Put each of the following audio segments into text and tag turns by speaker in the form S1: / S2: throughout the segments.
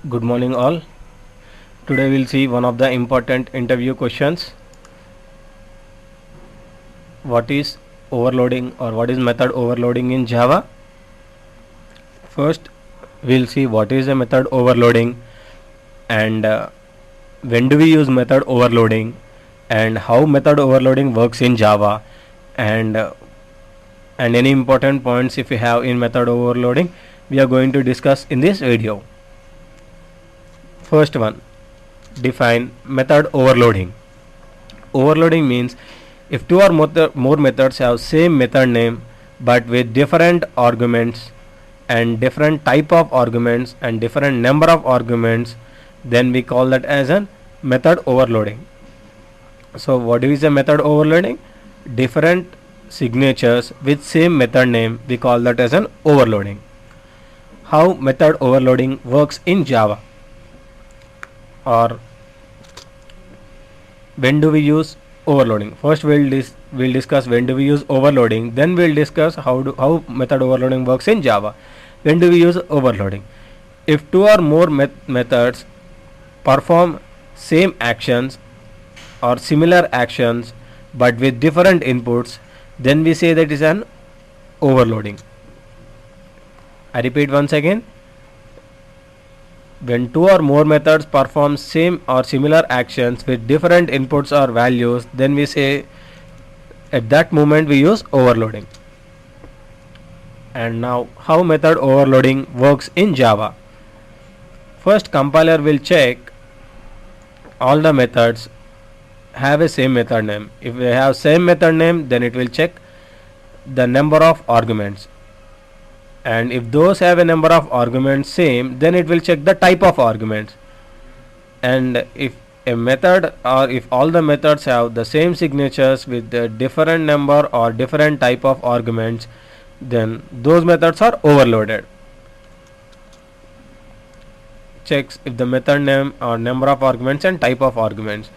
S1: Good morning all. Today we'll see one of the important interview questions. What is overloading or what is method overloading in Java? First we'll see what is a method overloading and when do we use method overloading and how method overloading works in Java and any important points if you have in method overloading we are going to discuss in this video. First one, define method overloading. Overloading means if two or more methods have same method name but with different arguments and different type of arguments and different number of arguments, then we call that as a method overloading. So what is a method overloading? Different signatures with same method name, we call that as an overloading. How method overloading works in Java, or when do we use overloading? First we'll discuss when do we use overloading, then we'll discuss how method overloading works in Java. When do we use overloading? If two or more methods perform same actions or similar actions but with different inputs, then we say that is an overloading. I repeat once again, when two or more methods perform same or similar actions with different inputs or values, then we say at that moment we use overloading. And now how method overloading works in Java. First, compiler will check all the methods have a same method name. If they have same method name, then it will check the number of arguments, and if those have a number of arguments same, then it will check the type of arguments. And if a method or if all the methods have the same signatures with a different number or different type of arguments, then those methods are overloaded. Checks if the method name or number of arguments and type of arguments.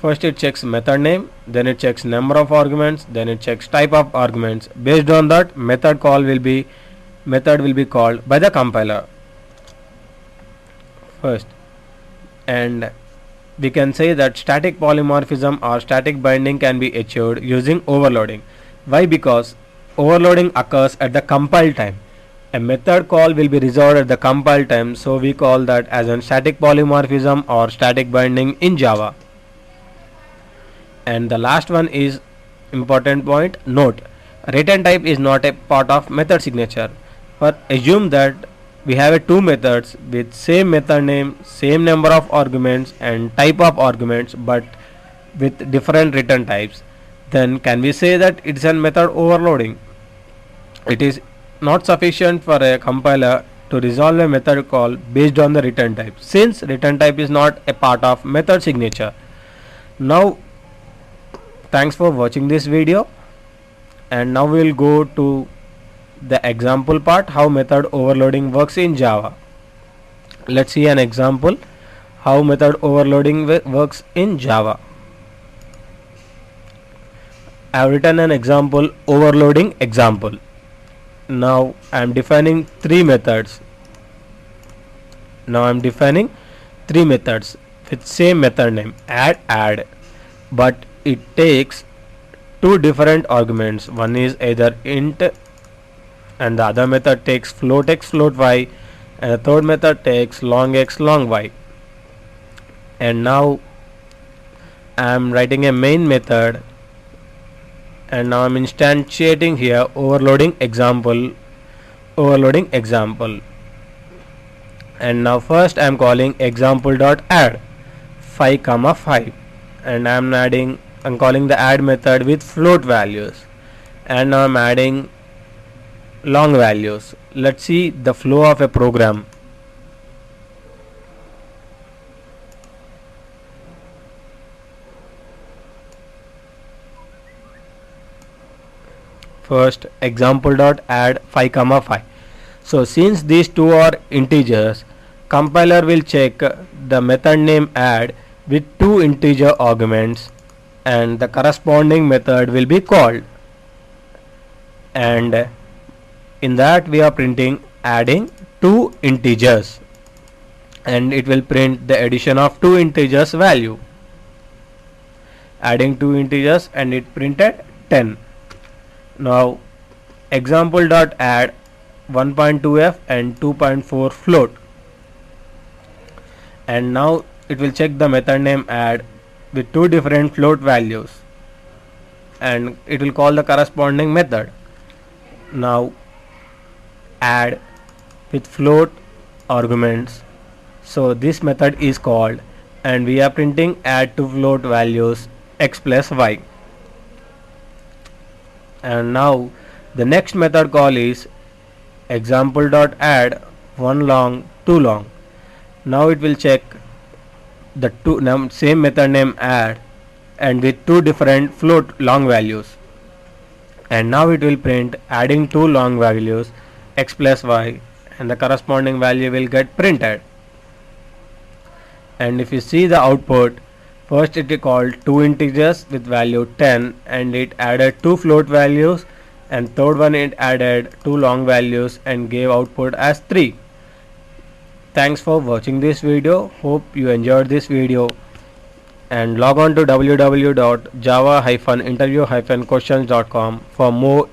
S1: First it checks method name, then it checks number of arguments, then it checks type of arguments. Based on that, method will be called by the compiler first. And we can say that static polymorphism or static binding can be achieved using overloading. Why? Because overloading occurs at the compile time. A method call will be resolved at the compile time, so we call that as a static polymorphism or static binding in Java. And the last one is important point. Note, return type is not a part of method signature. For assume that we have two methods with same method name, same number of arguments and type of arguments but with different return types, then can we say that it's a method overloading? It is not sufficient for a compiler to resolve a method call based on the return type, since return type is not a part of method signature. Now thanks for watching this video, and now we'll go to the example part, how method overloading works in Java. Let's see an example how method overloading works in Java. I have written an example, overloading example. Now I am defining three methods. With same method name, add, but it takes two different arguments. One is either int and the other method takes float x float y, and the third method takes long x long y. And now I am writing a main method, and now I am instantiating here overloading example. And now first I am calling example.add 5, and I'm calling the add method with float values, and now I'm adding long values. Let's see the flow of a program. First example.add 5, so since these two are integers, compiler will check the method name add with two integer arguments, and the corresponding method will be called, and in that we are printing adding two integers, and it will print the addition of two integers value. Adding two integers and it printed 10. Now example.add 1.2f and 2.4 float, and now it will check the method name add with two different float values, and it will call the corresponding method. Now add with float arguments, so this method is called, and we are printing add to float values x plus y. And now the next method call is example.add 1 long 2 long. Now it will check the same method name add and with two different float long values, and now it will print adding two long values x plus y, and the corresponding value will get printed. And if you see the output, first it called two integers with value 10 and it added two float values, and third one it added two long values and gave output as 3. Thanks for watching this video. Hope you enjoyed this video, and log on to www.java-interview-questions.com for more